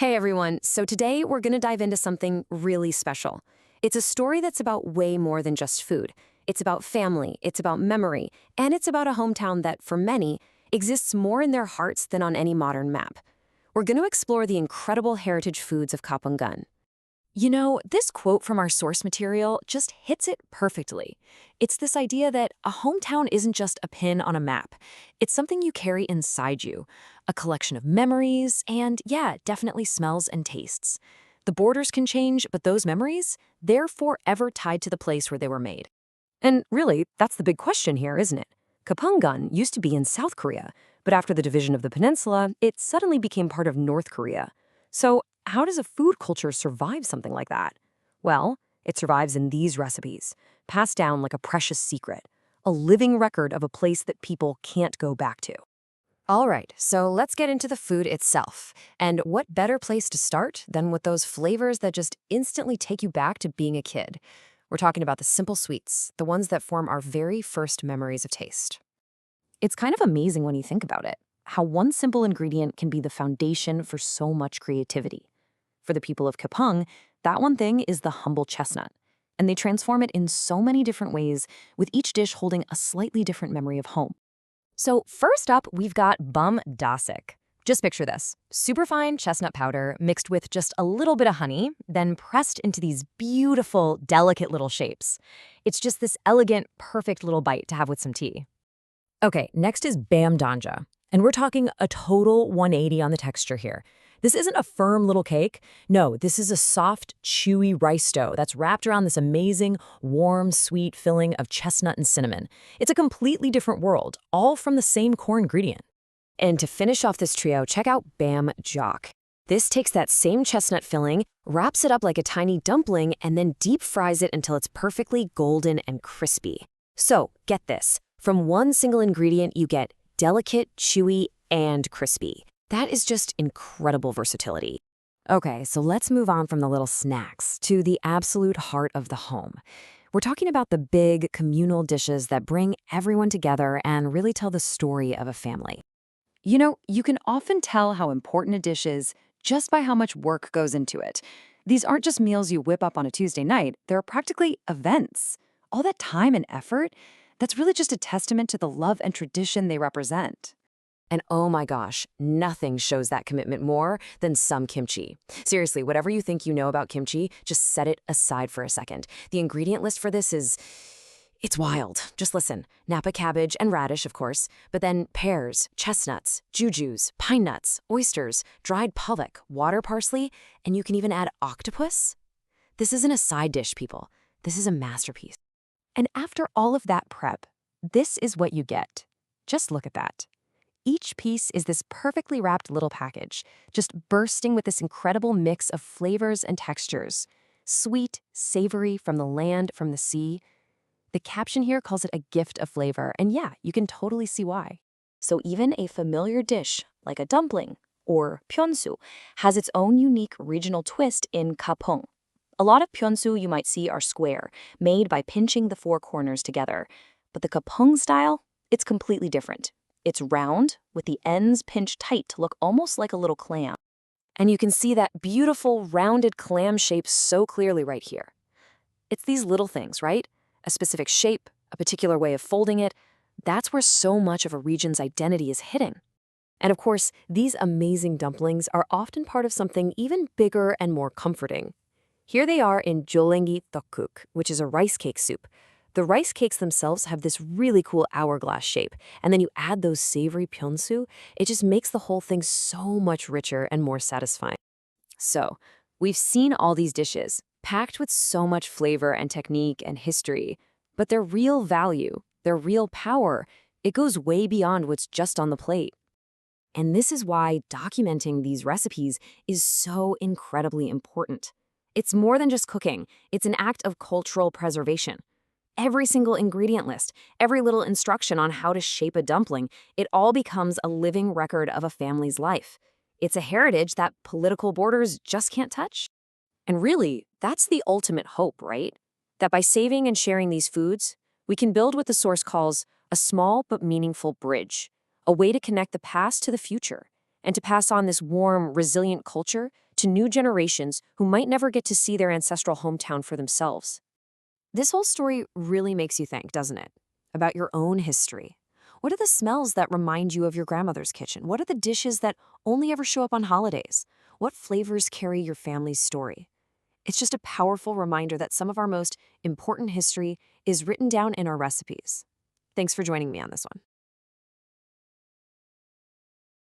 Hey everyone, so today we're going to dive into something really special. It's a story that's about way more than just food. It's about family, it's about memory, and it's about a hometown that, for many, exists more in their hearts than on any modern map. We're going to explore the incredible heritage foods of Kaepung-gun. You know, this quote from our source material just hits it perfectly. It's this idea that a hometown isn't just a pin on a map. It's something you carry inside you, a collection of memories, and yeah, definitely smells and tastes. The borders can change, but those memories, they're forever tied to the place where they were made. And really, that's the big question here, isn't it? Kaepung-gun used to be in South Korea, but after the division of the peninsula, it suddenly became part of North Korea. So, how does a food culture survive something like that? Well, it survives in these recipes, passed down like a precious secret, a living record of a place that people can't go back to. All right, so let's get into the food itself. And what better place to start than with those flavors that just instantly take you back to being a kid? We're talking about the simple sweets, the ones that form our very first memories of taste. It's kind of amazing when you think about it, how one simple ingredient can be the foundation for so much creativity. For the people of Kaepung, that one thing is the humble chestnut, and they transform it in so many different ways, with each dish holding a slightly different memory of home. So first up, we've got bum dasik. Just picture this, superfine chestnut powder mixed with just a little bit of honey, then pressed into these beautiful, delicate little shapes. It's just this elegant, perfect little bite to have with some tea. Okay, next is bam danja, and we're talking a total 180 on the texture here. This isn't a firm little cake. No, this is a soft, chewy rice dough that's wrapped around this amazing, warm, sweet filling of chestnut and cinnamon. It's a completely different world, all from the same core ingredient. And to finish off this trio, check out bam jok. This takes that same chestnut filling, wraps it up like a tiny dumpling, and then deep fries it until it's perfectly golden and crispy. So, get this. From one single ingredient, you get delicate, chewy, and crispy. That is just incredible versatility. Okay, so let's move on from the little snacks to the absolute heart of the home. We're talking about the big communal dishes that bring everyone together and really tell the story of a family. You know, you can often tell how important a dish is just by how much work goes into it. These aren't just meals you whip up on a Tuesday night, they're practically events. All that time and effort, that's really just a testament to the love and tradition they represent. And oh my gosh, nothing shows that commitment more than some kimchi. Seriously, whatever you think you know about kimchi, just set it aside for a second. The ingredient list for this it's wild. Just listen. Napa cabbage and radish, of course, but then pears, chestnuts, jujus, pine nuts, oysters, dried pulvik, water parsley, and you can even add octopus. This isn't a side dish, people. This is a masterpiece. And after all of that prep, this is what you get. Just look at that. Each piece is this perfectly wrapped little package, just bursting with this incredible mix of flavors and textures. Sweet, savory, from the land, from the sea. The caption here calls it a gift of flavor, and yeah, you can totally see why. So even a familiar dish, like a dumpling or pyeonsu, has its own unique regional twist in Kaepung. A lot of pyeonsu you might see are square, made by pinching the four corners together. But the Kaepung style, it's completely different. It's round, with the ends pinched tight to look almost like a little clam. And you can see that beautiful, rounded clam shape so clearly right here. It's these little things, right? A specific shape, a particular way of folding it. That's where so much of a region's identity is hidden. And of course, these amazing dumplings are often part of something even bigger and more comforting. Here they are in jollengi tteokguk, which is a rice cake soup. The rice cakes themselves have this really cool hourglass shape, and then you add those savory pyeonsu, it just makes the whole thing so much richer and more satisfying. So, we've seen all these dishes, packed with so much flavor and technique and history, but their real value, their real power, it goes way beyond what's just on the plate. And this is why documenting these recipes is so incredibly important. It's more than just cooking, it's an act of cultural preservation. Every single ingredient list, every little instruction on how to shape a dumpling, it all becomes a living record of a family's life. It's a heritage that political borders just can't touch. And really, that's the ultimate hope, right? That by saving and sharing these foods, we can build what the source calls a small but meaningful bridge, a way to connect the past to the future, and to pass on this warm, resilient culture to new generations who might never get to see their ancestral hometown for themselves. This whole story really makes you think, doesn't it? About your own history. What are the smells that remind you of your grandmother's kitchen? What are the dishes that only ever show up on holidays? What flavors carry your family's story? It's just a powerful reminder that some of our most important history is written down in our recipes. Thanks for joining me on this one.